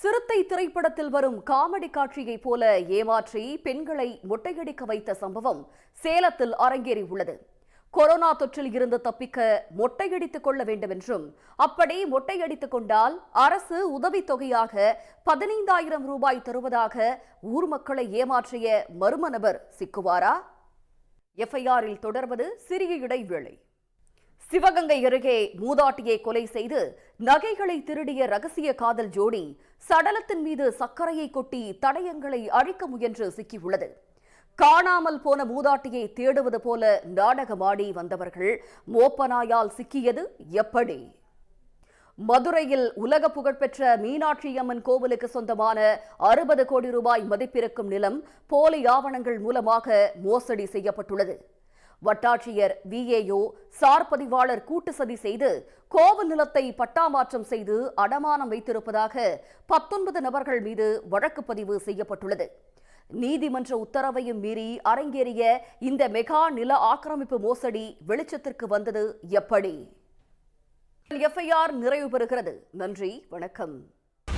சிறுத்தை திரைப்படத்தில் வரும் காமெடி காட்சியை போல ஏமாற்றி பெண்களை மொட்டையடிக்க வைத்த சம்பவம் சேலத்தில் அரங்கேறியுள்ளது. கொரோனா தொற்றில் இருந்து தப்பிக்க மொட்டையடித்துக் கொள்ள வேண்டும் என்றும், அப்படி மொட்டையடித்துக் கொண்டால் அரசு உதவித்தொகையாக 15,000 ரூபாய் தருவதாக ஊர் மக்களை ஏமாற்றிய மர்ம நபர் சிக்குவாரா? எஃப்ஐஆரில் தொடர்வது சிறிய இடைவேளை. சிவகங்கை அருகே மூதாட்டியை கொலை செய்து நகைகளை திருடிய ரகசிய காதல் ஜோடி சடலத்தின் மீது சர்க்கரையை கொட்டி தடயங்களை அழிக்க முயன்று சிக்கியுள்ளது. காணாமல் போன மூதாட்டியை தேடுவது போல நாடகமாடி வந்தவர்கள் மோப்பனாயால் சிக்கியது எப்படி? மதுரையில் உலக புகழ்பெற்ற மீனாட்சி அம்மன் கோவிலுக்கு சொந்தமான 60 கோடி ரூபாய் மதிப்பிருக்கும் நிலம் போலி ஆவணங்கள் மூலமாக மோசடி செய்யப்பட்டுள்ளது. வட்டாட்சியர் விஏஓ சார் பதிவாளர் கூட்டு சதி செய்து கோவில் நிலத்தை பட்டாமாற்றம் செய்து அடமானம் வைத்திருப்பதாக 19 நபர்கள் மீது வழக்கு பதிவு செய்யப்பட்டுள்ளது. நீதிமன்ற உத்தரவையும் மீறி அரங்கேறிய இந்த மெகா நில ஆக்கிரமிப்பு மோசடி வெளிச்சத்திற்கு வந்தது எப்படி? எஃப்ஐஆர் நிறைவு பெறுகிறது. நன்றி, வணக்கம்.